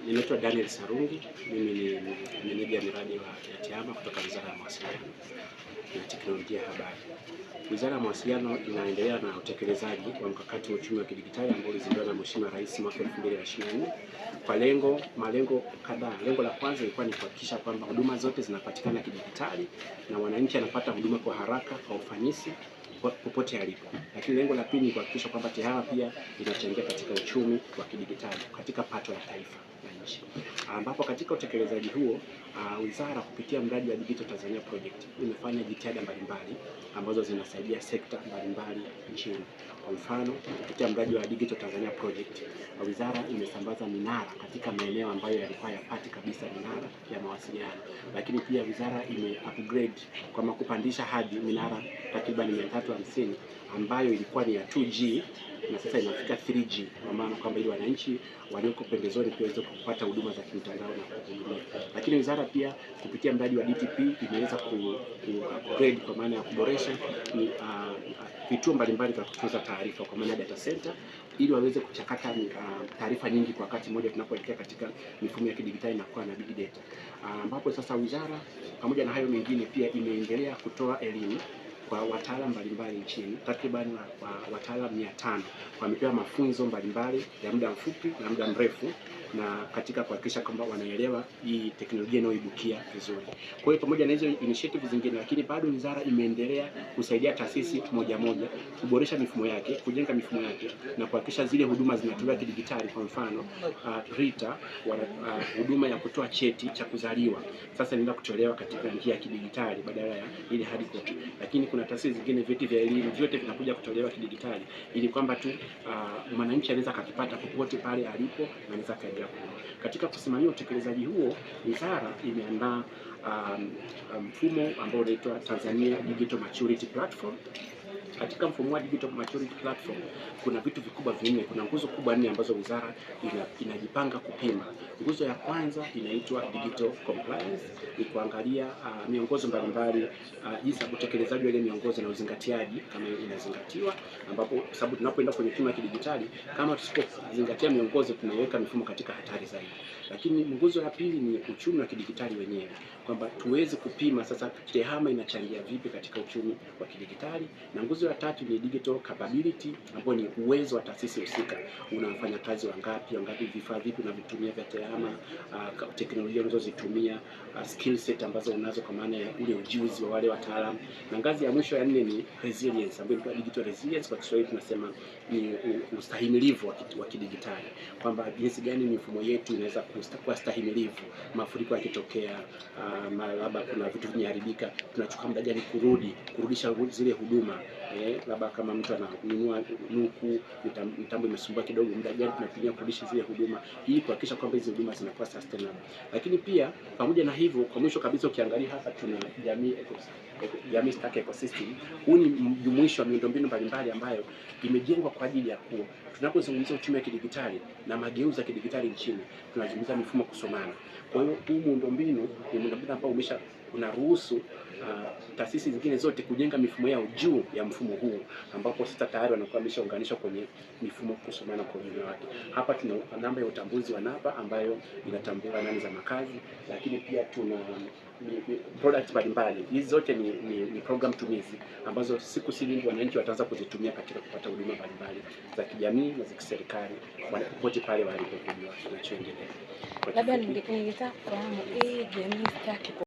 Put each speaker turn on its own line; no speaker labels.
Ninaitwa Daniel Sarungi, mimi ni meneja miradi ya TEHAMA kutoka Wizara ya Mawasiliano na Teknolojia ya Habari. Wizara ya Mawasiliano inaendelea na utekelezaji wa mkakati wa uchumi wa kidijitali ambao ulizinduliwa na Mheshimiwa Rais mwaka 2024 kwa malengo kadhaa. Lengo la kwanza ilikuwa ni kuhakikisha kwamba huduma zote zinapatikana kidijitali na wananchi anapata huduma kwa haraka, kwa ufanisi popote alipo. Lakini lengo la pili ni kuhakikisha kwamba TEHAMA pia inachangia katika uchumi wa kidijitali, katika pato la taifa la nchi, ambapo katika utekelezaji huo wizara kupitia mradi wa Digital Tanzania Project imefanya jitihada mbalimbali ambazo zinasaidia sekta mbalimbali nchini. Kwa mfano, kupitia mradi wa Digital Tanzania Project wizara imesambaza minara katika maeneo ambayo yalikuwa yapati kabisa minara ya mawasiliano, lakini pia wizara upgrade kwa kupandisha hadi minara takriban 350 ambayo ilikuwa ni ya 2G na sasa inafika 3G, kwa maana kwamba ili wananchi walioko pembezoni pia waweze kupata huduma za kimtandao na kuhudumia. Lakini wizara pia kupitia mradi wa DTP imeweza upgrade kwa maana ya kuboresha vituo mbalimbali vya kutunza taarifa kwa maana data center, ili waweze kuchakata taarifa nyingi kwa wakati mmoja tunapoelekea katika mifumo ya kidijitali na kuwa na big data, ambapo sasa wizara pamoja na hayo mengine pia imeendelea kutoa elimu kwa wataalamu mbalimbali nchini. Takriban wataalamu 500 wamepewa mafunzo mbalimbali ya muda mfupi na muda mrefu, na katika kuhakikisha kwamba wanaelewa hii teknolojia inayoibukia vizuri. Kwa hiyo pamoja na hizo initiative zingine, lakini bado wizara imeendelea kusaidia taasisi moja kuboresha mifumo yake, kujenga mifumo yake na kuhakikisha zile huduma zinatolewa kidijitali. Kwa mfano RITA huduma ya kutoa cheti cha kuzaliwa sasa inaenda kutolewa katika njia ya kidijitali badala ya ile hard copy. Lakini kuna taasisi zingine, vyeti vya elimu vyote vinakuja kutolewa kidijitali, ili kwamba tu mwananchi anaweza akakipata popote pale alipo na anaweza kaendelea. Katika kusimamia utekelezaji huo, wizara imeandaa mfumo ambao unaitwa Tanzania Digital Maturity Platform. Katika mfumo wa Digital Maturity Platform kuna vitu vikubwa vinne, kuna nguzo kubwa 4 ambazo wizara inajipanga kupima. Nguzo ya kwanza inaitwa Digital Compliance, ni kuangalia miongozo mbalimbali, jinsi utekelezaji wa ile miongozo na uzingatiaji kama inazingatiwa, ambapo sababu tunapoenda kwenye mifumo ya kidijitali kama tusipozingatia miongozo tunaiweka mifumo katika hatari zaidi. Lakini nguzo ya pili ni uchumi wa kidijitali wenyewe, kwamba tuweze kupima sasa TEHAMA inachangia vipi katika uchumi wa kidijitali, na nguzo ya tatu ni digital capability, ambapo ni uwezo wa taasisi husika, unafanya kazi wangapi, vifaa vipi unavitumia vya TEHAMA, teknolojia unazozitumia, skill set ambazo unazo kwa maana ya ule ujuzi wa wale wataalamu. Na ngazi ya mwisho ya 4 ni resilience, ambayo ni digital resilience, kwa Kiswahili tunasema ni ustahimilivu wa kidijitali, kwamba jinsi gani mifumo yetu inaweza kuwa stahimilivu, mafuriko yakitokea, labda kuna vitu vimeharibika, tunachukua muda gani kurudisha zile huduma, labda kama mtu ananunua nuku, mitambo imesumbua kidogo, muda gani tunatumia kurudisha zile huduma, ili kuhakikisha kwamba hizo huduma zinakuwa sustainable. Lakini pia pamoja na hivyo, kwa mwisho kabisa ukiangalia hapa tuna jamii stack ecosystem. Huu ni mjumuisho wa miundombinu mbalimbali ambayo imejengwa kwa ajili ya tunapozungumzia uchumi wa kidijitali na mageuzi ya kidijitali nchini, tunazungumza mifumo kusomana. Kwa hiyo huu miundombinu ni miundombinu ambao unaruhusu taasisi zingine zote kujenga mifumo yao juu ya mfumo huu, ambapo sasa tayari wanakuwa wameshaunganishwa kwenye mifumo kusomana kwa ujumla wake. Hapa tuna namba ya utambuzi wa NAPA ambayo inatambua anwani za makazi, lakini pia tuna products mbalimbali. Hizi zote ni program tumizi ambazo siku si nyingi wananchi wataanza kuzitumia katika kupata huduma mbalimbali za kijamii na za kiserikali popote pale walipojua kinachoendelea.
Labda ningetaka kufahamu jamii stack